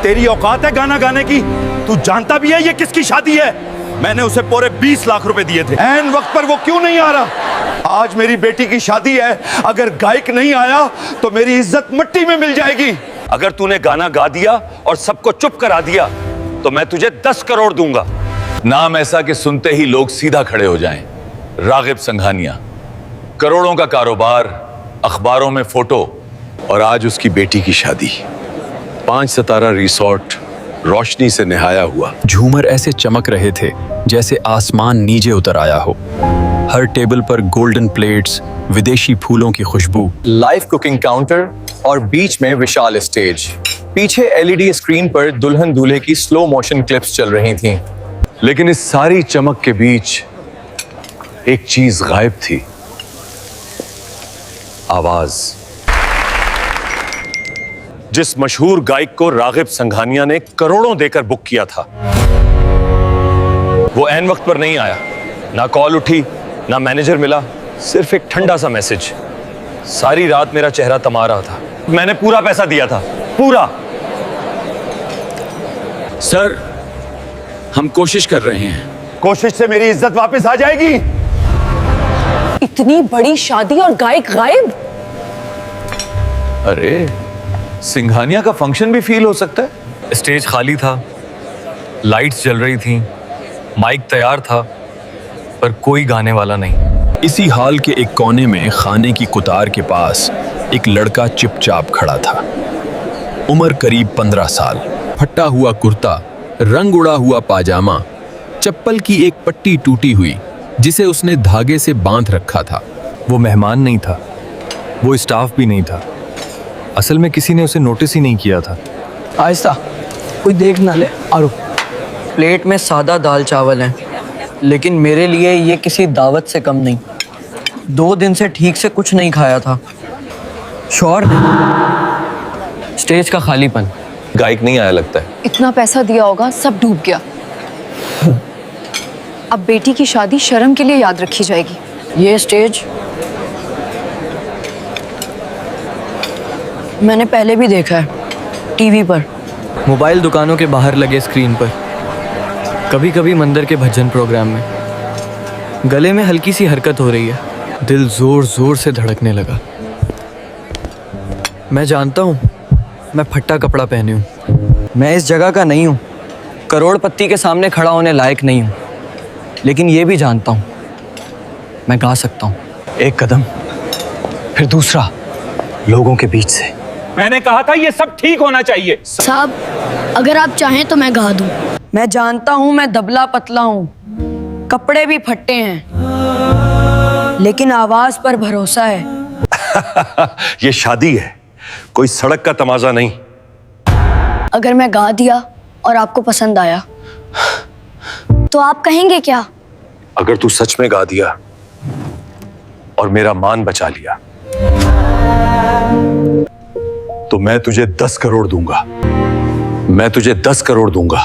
तेरी औकात है गाना गाने की? तू जानता भी है ये किसकी शादी है? मैंने उसे पूरे 20 लाख रुपए दिए थे। ऐन वक्त पर वो क्यों नहीं आ रहा? आज मेरी बेटी की शादी है, अगर गायक नहीं आया तो मेरी इज्जत मिट्टी में मिल जाएगी। अगर तूने गाना गा दिया और सबको चुप करा दिया तो मैं तुझे 10 करोड़ दूंगा। नाम ऐसा कि सुनते ही लोग सीधा खड़े हो जाएं। रागिब संघानिया, करोड़ों का कारोबार, अखबारों में फोटो, और आज उसकी बेटी की शादी। 5 सितारा रिसोर्ट रोशनी से नहाया हुआ। झूमर ऐसे चमक रहे थे जैसे आसमान नीचे उतर आया हो। हर टेबल पर गोल्डन प्लेट्स, विदेशी फूलों की खुशबू, लाइव कुकिंग काउंटर और बीच में विशाल स्टेज। पीछे एलईडी स्क्रीन पर दुल्हन दूल्हे की स्लो मोशन क्लिप्स चल रही थीं। लेकिन इस सारी चमक के बीच एक चीज गायब थी। आवाज। जिस मशहूर गायक को रागिब संघानिया ने करोड़ों देकर बुक किया था, वो ऐन वक्त पर नहीं आया। ना कॉल उठी, ना मैनेजर मिला, सिर्फ एक ठंडा सा मैसेज। सारी रात मेरा चेहरा तमा रहा था। मैंने पूरा पैसा दिया था, पूरा। सर, हम कोशिश कर रहे हैं। कोशिश से मेरी इज्जत वापस आ जाएगी। इतनी बड़ी शादी और गायक गायब? अरे, सिंघानिया का फंक्शन भी फील हो सकता है। स्टेज खाली था, लाइट्स जल रही थीं, माइक तैयार था, पर कोई गाने वाला नहीं। इसी हॉल के एक कोने में खाने की कुतार के पास एक लड़का चुपचाप खड़ा था। उम्र करीब 15 साल, फटा हुआ कुर्ता, रंग उड़ा हुआ पाजामा, चप्पल की एक पट्टी टूटी हुई जिसे उसने धागे से बांध रखा था। वो मेहमान नहीं था, वो स्टाफ भी नहीं था। असल में किसी ने उसे नोटिस ही नहीं किया था। आहिस्ता, कोई देख ना ले। और प्लेट में सादा दाल चावल हैं, लेकिन मेरे लिए ये किसी दावत से कम नहीं। 2 दिन से ठीक से कुछ नहीं खाया था। शोर नहीं, स्टेज का खालीपन। गायक नहीं आया लगता है। इतना पैसा दिया होगा, सब डूब गया। अब बेटी की शादी शर्म के लिए याद रखी जाएगी। ये स्टेज मैंने पहले भी देखा है, टीवी पर, मोबाइल दुकानों के बाहर लगे स्क्रीन पर, कभी कभी मंदिर के भजन प्रोग्राम में। गले में हल्की सी हरकत हो रही है, दिल जोर जोर से धड़कने लगा। मैं जानता हूँ मैं फट्टा कपड़ा पहने हूँ, मैं इस जगह का नहीं हूँ, करोड़पति के सामने खड़ा होने लायक नहीं हूँ, लेकिन ये भी जानता हूँ मैं गा सकता हूँ। एक कदम, फिर दूसरा, लोगों के बीच से। मैंने कहा था ये सब ठीक होना चाहिए। साहब, अगर आप चाहें तो मैं गा दूं। मैं जानता हूँ मैं दबला पतला हूँ, कपड़े भी फट्टे हैं, लेकिन आवाज पर भरोसा है। ये शादी है, कोई सड़क का तमाजा नहीं। अगर मैं गा दिया और आपको पसंद आया तो आप कहेंगे क्या? अगर तू सच में गा दिया और मेरा मान बचा लिया तो मैं तुझे 10 करोड़ दूंगा। मैं तुझे 10 करोड़ दूंगा।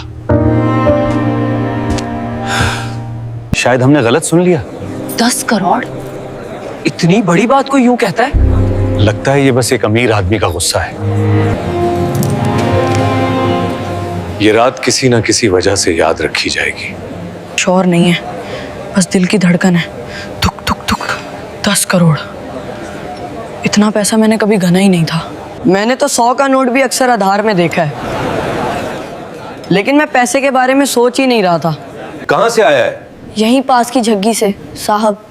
शायद हमने गलत सुन लिया। 10 करोड़? इतनी बड़ी बात कोई यूं कहता है? लगता है ये बस एक अमीर आदमी का गुस्सा है। ये रात किसी ना किसी वजह से याद रखी जाएगी। शोर नहीं है, बस दिल की धड़कन है, धुक धुक धुक। 10 करोड़, इतना पैसा मैंने कभी गना ही नहीं था। मैंने तो 100 का नोट भी अक्सर आधार में देखा है, लेकिन मैं पैसे के बारे में सोच ही नहीं रहा था। कहां से आया है? यहीं पास की झग्गी से साहब।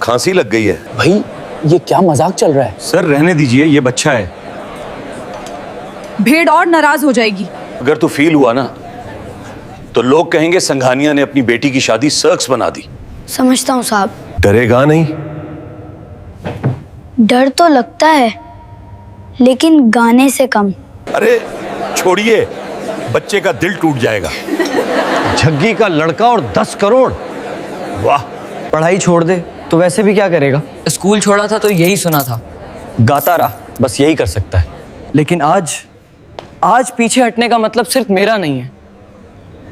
खांसी लग गई है। भाई, ये क्या मजाक चल रहा है? सर रहने दीजिए, ये बच्चा है। भीड़ और नाराज हो जाएगी। अगर तू फील हुआ ना तो लोग कहेंगे संघानिया ने अपनी बेटी की शादी सर्कस बना दी। समझता हूँ साहब। डरेगा नहीं? डर तो लगता है, लेकिन गाने से कम। अरे छोड़िए, बच्चे का दिल टूट जाएगा। झग्गी का लड़का और 10 करोड़। वाह। पढ़ाई छोड़ दे तो वैसे भी क्या करेगा? स्कूल छोड़ा था तो यही सुना था, गाता रहा, बस यही कर सकता है। लेकिन आज पीछे हटने का मतलब सिर्फ मेरा नहीं है,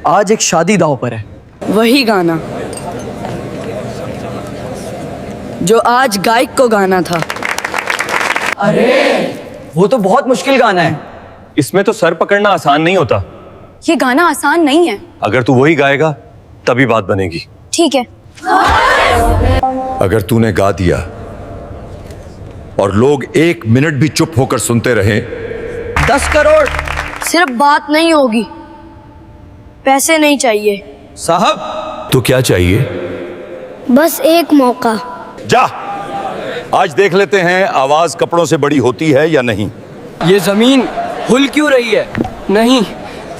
आज एक शादी दांव पर है। वही गाना जो आज गायक को गाना था। अरे वो तो बहुत मुश्किल गाना है। इसमें तो सर पकड़ना आसान नहीं होता। ये गाना आसान नहीं है। अगर तू वही गाएगा तभी बात बनेगी। ठीक है। अगर तूने गा दिया और लोग 1 मिनट भी चुप होकर सुनते रहे 10 करोड़। सिर्फ बात नहीं होगी, पैसे नहीं चाहिए, साहब, तो क्या चाहिए? बस एक मौका। जा, आज देख लेते हैं आवाज कपड़ों से बड़ी होती है या नहीं। ये जमीन हिल क्यों रही है? नहीं,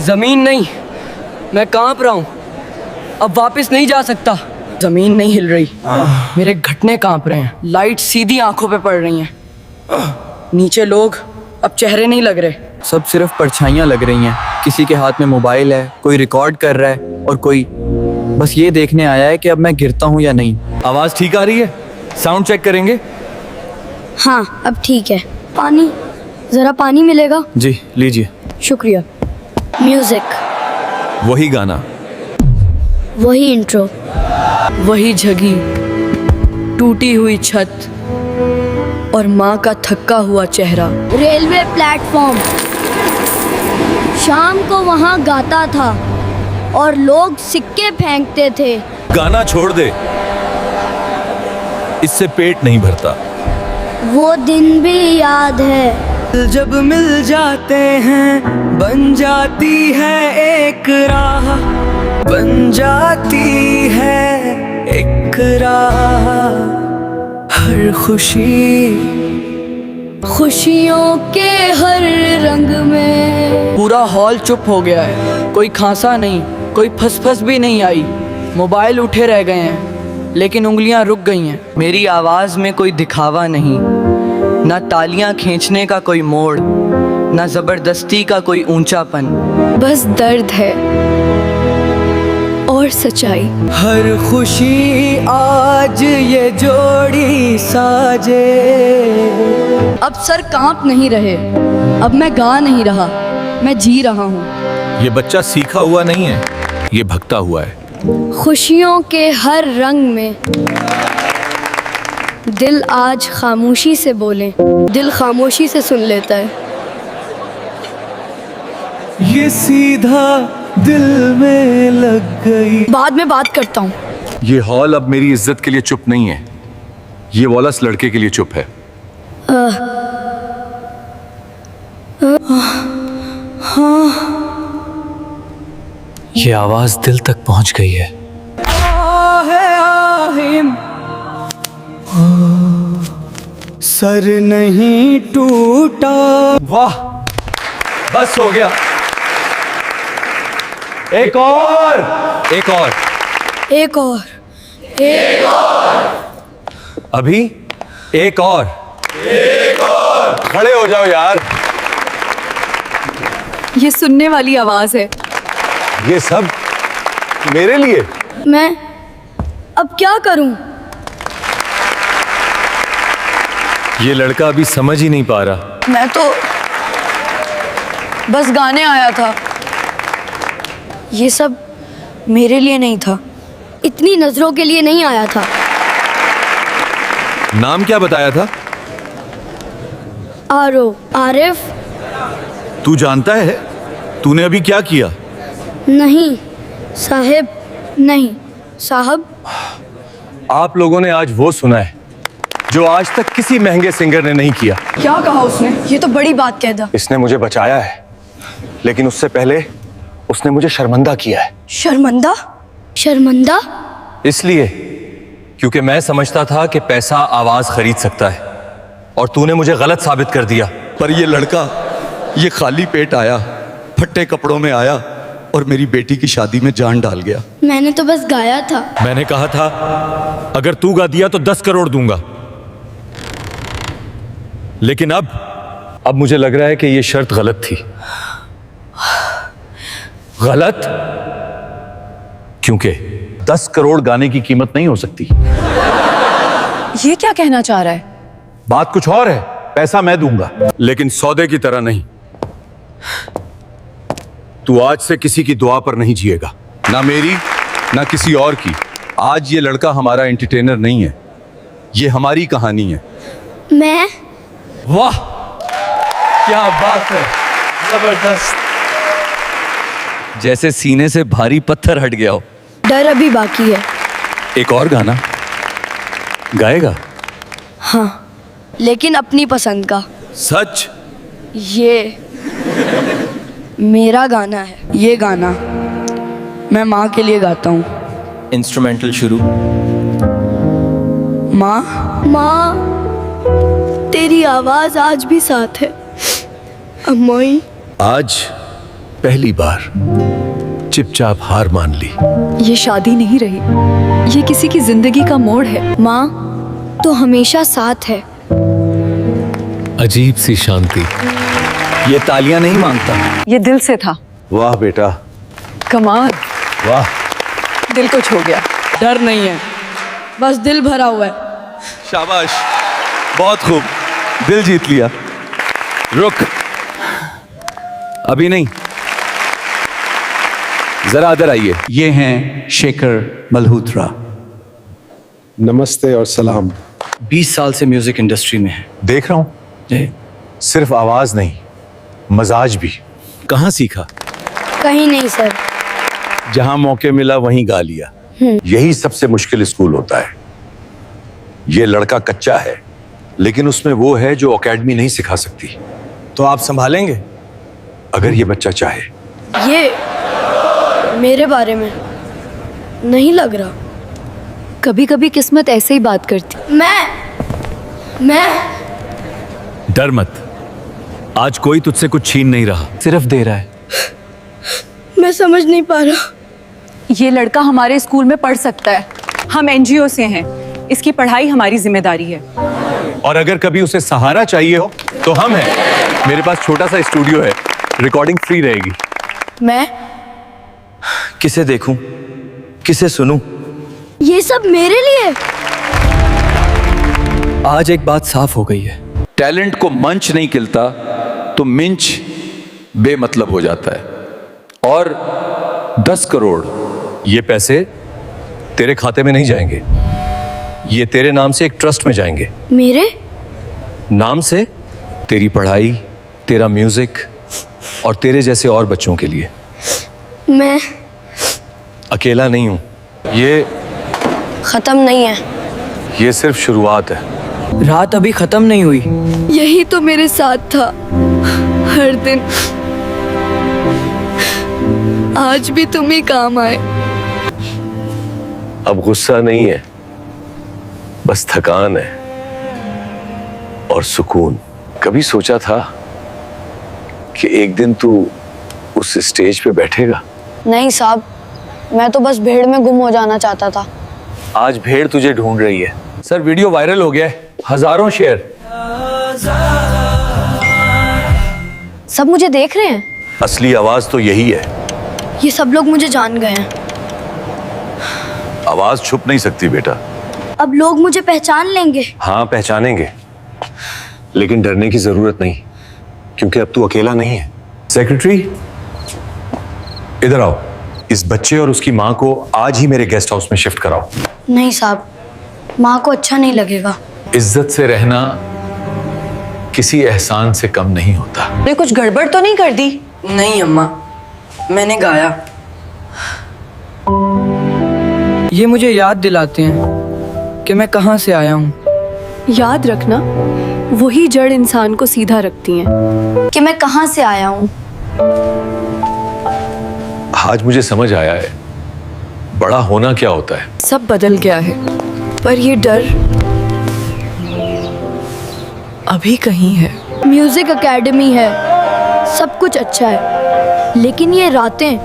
जमीन नहीं, मैं कांप रहा हूँ। अब वापस नहीं जा सकता। जमीन नहीं हिल रही, मेरे घुटने कांप रहे हैं। लाइट सीधी आंखों पे पड़ रही हैं। नीचे लोग, अब चेहरे नहीं लग रहे, सब सिर्फ परछाइयां लग रही हैं। किसी के हाथ में मोबाइल है, कोई रिकॉर्ड कर रहा है और कोई बस ये देखने आया है कि अब मैं गिरता हूँ या नहीं। आवाज ठीक आ रही है? साउंड चेक करेंगे। हाँ, अब ठीक है। पानी, जरा पानी मिलेगा? जी लीजिए। शुक्रिया। म्यूजिक, वही गाना, वही इंट्रो, वही जगी टूटी हुई छत और माँ का थक्का हुआ चेहरा। Railway platform. शाम को वहाँ गाता था और लोग सिक्के फेंकते थे। गाना छोड़ दे, इससे पेट नहीं भरता। वो दिन भी याद है। जब मिल जाते हैं बन जाती है एक राह, बन जाती है एक राह। हर खुशी खुशियों के हर रंग में। पूरा हॉल चुप हो गया है। कोई खांसा नहीं, कोई फसफस भी नहीं आई। मोबाइल उठे रह गए हैं लेकिन उंगलियां रुक गई हैं। मेरी आवाज में कोई दिखावा नहीं, ना तालियां खींचने का कोई मोड़, ना जबरदस्ती का कोई ऊंचापन। बस दर्द है और सच्चाई। हर खुशी आज ये जोड़ी साजे। अब सर कांप नहीं रहे, अब मैं गा नहीं रहा, मैं जी रहा हूँ। ये बच्चा सीखा हुआ नहीं है, ये भगता हुआ है। खुशियों के हर रंग में। दिल आज खामोशी से बोले, दिल खामोशी से सुन लेता है। ये सीधा दिल में लग गई। बाद में बात करता हूँ। ये हॉल अब मेरी इज्जत के लिए चुप नहीं है, ये वॉलस लड़के के लिए चुप है। ये आवाज दिल तक पहुंच गई है। सर नहीं टूटा। वाह, बस हो गया। एक और, एक और, एक और। अभी एक और। खड़े हो जाओ यार। ये सुनने वाली आवाज है। ये सब मेरे लिए। मैं अब क्या करूं? ये लड़का अभी समझ ही नहीं पा रहा। मैं तो बस गाने आया था। ये सब मेरे लिए नहीं था, इतनी नजरों के लिए नहीं आया था। नाम क्या बताया था? आरिफ। तू जानता है तूने अभी क्या किया? नहीं साहिब, नहीं साहब। आप लोगों ने आज वो सुना है जो आज तक किसी महंगे सिंगर ने नहीं किया। क्या कहा उसने? ये तो बड़ी बात कह दा। इसने मुझे बचाया है, लेकिन उससे पहले उसने मुझे शर्मिंदा किया है। शर्मिंदा? शर्मिंदा? इसलिए क्योंकि मैं समझता था कि पैसा आवाज खरीद सकता है और तूने मुझे गलत साबित कर दिया। पर ये लड़का ये खाली पेट आया, फट्टे कपड़ों में आया और मेरी बेटी की शादी में जान डाल गया। मैंने तो बस गाया था। मैंने कहा था अगर तू गा दिया तो 10 करोड़ दूंगा, लेकिन अब मुझे लग रहा है कि ये शर्त गलत थी। गलत क्योंकि 10 करोड़ गाने की कीमत नहीं हो सकती। ये क्या कहना चाह रहा है? बात कुछ और है। पैसा मैं दूंगा, लेकिन सौदे की तरह नहीं। तू आज से किसी की दुआ पर नहीं जिएगा, ना मेरी ना किसी और की। आज ये लड़का हमारा एंटरटेनर नहीं है, ये हमारी कहानी है। मैं वाह, क्या बात है, जबरदस्त। जैसे सीने से भारी पत्थर हट गया हो। डर अभी बाकी है। एक और गाना गाएगा? हाँ, लेकिन अपनी पसंद का। सच? ये मेरा गाना है। ये गाना मैं माँ के लिए गाता हूँ। इंस्ट्रूमेंटल शुरू। माँ, माँ, तेरी आवाज आज भी साथ है। अम्मोई, आज पहली बार चुपचाप हार मान ली। ये शादी नहीं रही, ये किसी की जिंदगी का मोड़ है। माँ तो हमेशा साथ है। अजीब सी शांति। ये तालियां नहीं मांगता। ये दिल से था। वाह बेटा, कमाल, वाह। दिल को छू गया। डर नहीं है, बस दिल भरा हुआ है। शाबाश, बहुत खूब, दिल जीत लिया। रुक, अभी नहीं, जरा इधर आइए। ये हैं शेखर मल्होत्रा। नमस्ते और सलाम। 20 साल से म्यूजिक इंडस्ट्री में है। देख रहा हूं, जी। सिर्फ आवाज नहीं, मजाज भी। कहाँ सीखा? कहीं नहीं सर। जहां मौके मिला वहीं गा लिया। यही सबसे मुश्किल स्कूल होता है। ये लड़का कच्चा है, लेकिन उसमें वो है जो एकेडमी नहीं सिखा सकती। तो आप संभालेंगे? अगर ये बच्चा चाहे। ये मेरे बारे में नहीं लग रहा। कभी कभी किस्मत ऐसे ही बात करती। मैं डर मत, आज कोई तुझसे कुछ छीन नहीं रहा। सिर्फ दे रहा है। मैं समझ नहीं पा रहा। ये लड़का हमारे स्कूल में पढ़ सकता है। हम एनजीओ से हैं, इसकी पढ़ाई हमारी जिम्मेदारी है। और अगर कभी उसे सहारा चाहिए हो तो हम हैं। मेरे पास छोटा सा स्टूडियो है, रिकॉर्डिंग फ्री रहेगी। मैं किसे देखूं, किसे सुनूं? ये सब मेरे लिए। आज एक बात साफ हो गई है। टैलेंट को मंच नहीं खिलता तो मिंच बेमतलब हो जाता है। और 10 करोड़ ये पैसे तेरे खाते में नहीं जाएंगे, ये तेरे नाम से एक ट्रस्ट में जाएंगे। मेरे नाम से तेरी पढ़ाई, तेरा म्यूजिक और तेरे जैसे और बच्चों के लिए। मैं अकेला नहीं हूं, ये खत्म नहीं है। ये सिर्फ शुरुआत है। रात अभी खत्म नहीं हुई। यही तो मेरे साथ था हर दिन। आज भी तुम ही काम आए। अब गुस्सा नहीं है, बस थकान है और सुकून। कभी सोचा था कि एक दिन तू उस स्टेज पे बैठेगा? नहीं साहब, मैं तो बस भीड़ में गुम हो जाना चाहता था। आज भेड़ तुझे ढूंढ रही है। सर, वीडियो वायरल हो गया है, हजारों शेयर। सब मुझे देख रहे हैं। असली आवाज तो यही है। ये सब लोग मुझे जान गए हैं। आवाज छुप नहीं सकती बेटा। अब लोग मुझे पहचान लेंगे। हाँ, पहचानेंगे, लेकिन डरने की जरूरत नहीं, क्योंकि अब तू अकेला नहीं है। सेक्रेटरी, इधर आओ। इस बच्चे और उसकी माँ को आज ही मेरे गेस्ट हाउस में शिफ्ट कराओ। नहीं साहब, माँ को अच्छा नहीं लगेगा। इज्जत से रहना किसी एहसान से कम नहीं होता। ने कुछ गड़बड़ तो नहीं कर दी? नहीं अम्मा, मैंने गाया। ये मुझे याद दिलाते हैं कि मैं कहाँ से आया हूँ। याद रखना, वही जड़ इंसान को सीधा रखती हैं। कि मैं कहाँ से आया हूँ। आज मुझे समझ आया है बड़ा होना क्या होता है। सब बदल गया है, पर ये डर अभी कहीं है। म्यूजिक एकेडमी है, सब कुछ अच्छा है, लेकिन ये रातें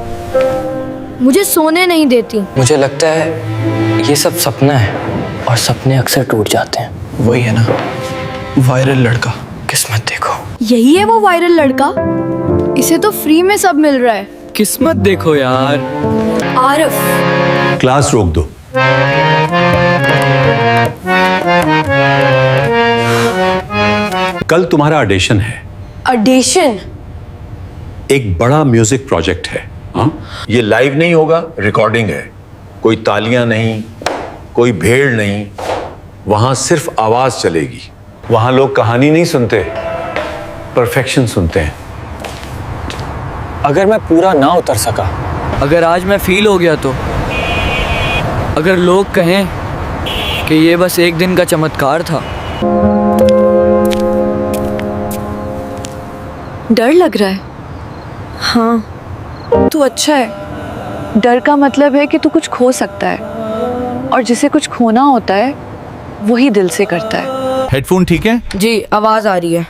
मुझे सोने नहीं देती। मुझे लगता है ये सब सपना है और सपने अक्सर टूट जाते हैं। वही है ना, वायरल लड़का। किस्मत देखो। यही है वो वायरल लड़का। इसे तो फ्री में सब मिल रहा है। किस्मत देखो यार। आरिफ, क्लास रोक दो। कल तुम्हारा ऑडिशन है। ऑडिशन? एक बड़ा म्यूजिक प्रोजेक्ट है। हाँ? ये लाइव नहीं होगा, रिकॉर्डिंग है। कोई तालियां नहीं, कोई भेड़ नहीं, वहां सिर्फ आवाज चलेगी। वहां लोग कहानी नहीं सुनते, परफेक्शन सुनते हैं। अगर मैं पूरा ना उतर सका, अगर आज मैं फील हो गया तो, अगर लोग कहें कि ये बस एक दिन का चमत्कार था। डर लग रहा है? हाँ, तू अच्छा है। डर का मतलब है कि तू कुछ खो सकता है, और जिसे कुछ खोना होता है वही दिल से करता है। हेडफोन ठीक है? जी, आवाज आ रही है।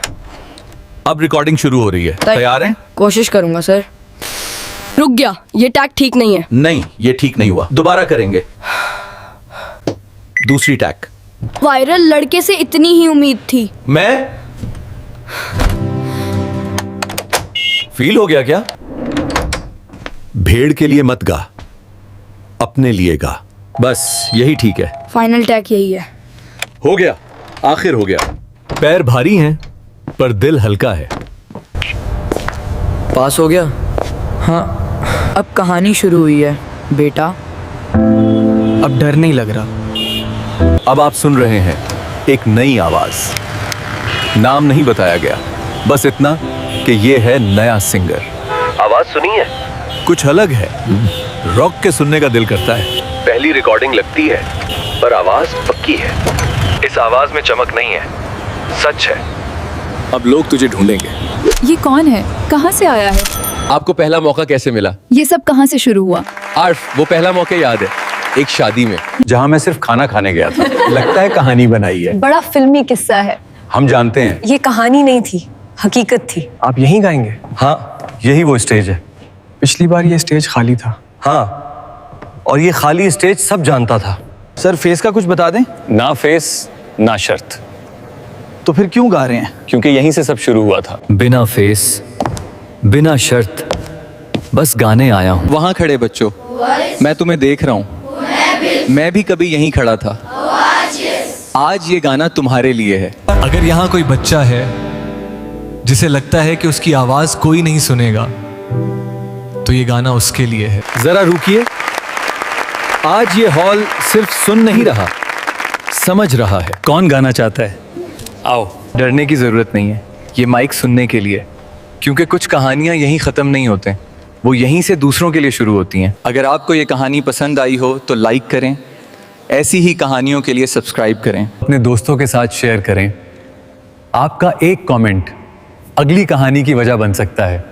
अब रिकॉर्डिंग शुरू हो रही है। तैयार हैं? कोशिश करूंगा सर। रुक गया, ये टैग ठीक नहीं है। नहीं, ये ठीक नहीं हुआ, दोबारा करेंगे। दूसरी टैग। वायरल लड़के से इतनी ही उम्मीद थी। मैं फील हो गया क्या? भेड़ के लिए मत गा, अपने लिए गा, बस यही ठीक है। फाइनल टैग यही है। हो गया, आखिर हो गया। पैर भारी हैं पर दिल हल्का है। पास हो गया? हाँ, अब कहानी शुरू हुई है बेटा। अब डर नहीं लग रहा। अब आप सुन रहे हैं एक नई आवाज। नाम नहीं बताया गया, बस इतना कि ये है नया सिंगर। आवाज सुनी है? कुछ अलग है, रॉक के सुनने का दिल करता है। पहली रिकॉर्डिंग लगती है पर आवाज पक्की है। इस आवाज में चमक नहीं है, सच है। अब लोग तुझे ढूंढेंगे। ये कौन है? कहाँ से आया है? आपको पहला मौका कैसे मिला? ये सब कहाँ से शुरू हुआ? आर्फ, वो पहला मौका याद है, एक शादी में जहां मैं सिर्फ खाना खाने गया था। लगता है कहानी बनाई है। बड़ा फिल्मी किस्सा है। हम जानते हैं। ये कहानी नहीं थी, हकीकत थी। आप यहीं गाएंगे? हाँ, यही वो स्टेज है। पिछली बार ये स्टेज खाली था। हाँ, और ये खाली स्टेज सब जानता था। सर फेस का कुछ बता दें। ना फेस ना शर्त, तो फिर क्यों गा रहे हैं? क्योंकि यहीं से सब शुरू हुआ था। बिना फेस बिना शर्त, बस गाने आया हूँ। वहाँ खड़े बच्चों, मैं तुम्हें देख रहा हूँ। मैं भी कभी यहीं खड़ा था। आज ये गाना तुम्हारे लिए है। अगर यहाँ कोई बच्चा है जिसे लगता है कि उसकी आवाज कोई नहीं सुनेगा, तो ये गाना उसके लिए है। जरा रुकिए, आज ये हॉल सिर्फ सुन नहीं रहा, समझ रहा है। कौन गाना चाहता है? आओ, डरने की जरूरत नहीं है। ये माइक सुनने के लिए, क्योंकि कुछ कहानियां यहीं खत्म नहीं होते, वो यहीं से दूसरों के लिए शुरू होती हैं। अगर आपको ये कहानी पसंद आई हो तो लाइक करें, ऐसी ही कहानियों के लिए सब्सक्राइब करें, अपने दोस्तों के साथ शेयर करें। आपका एक कमेंट अगली कहानी की वजह बन सकता है।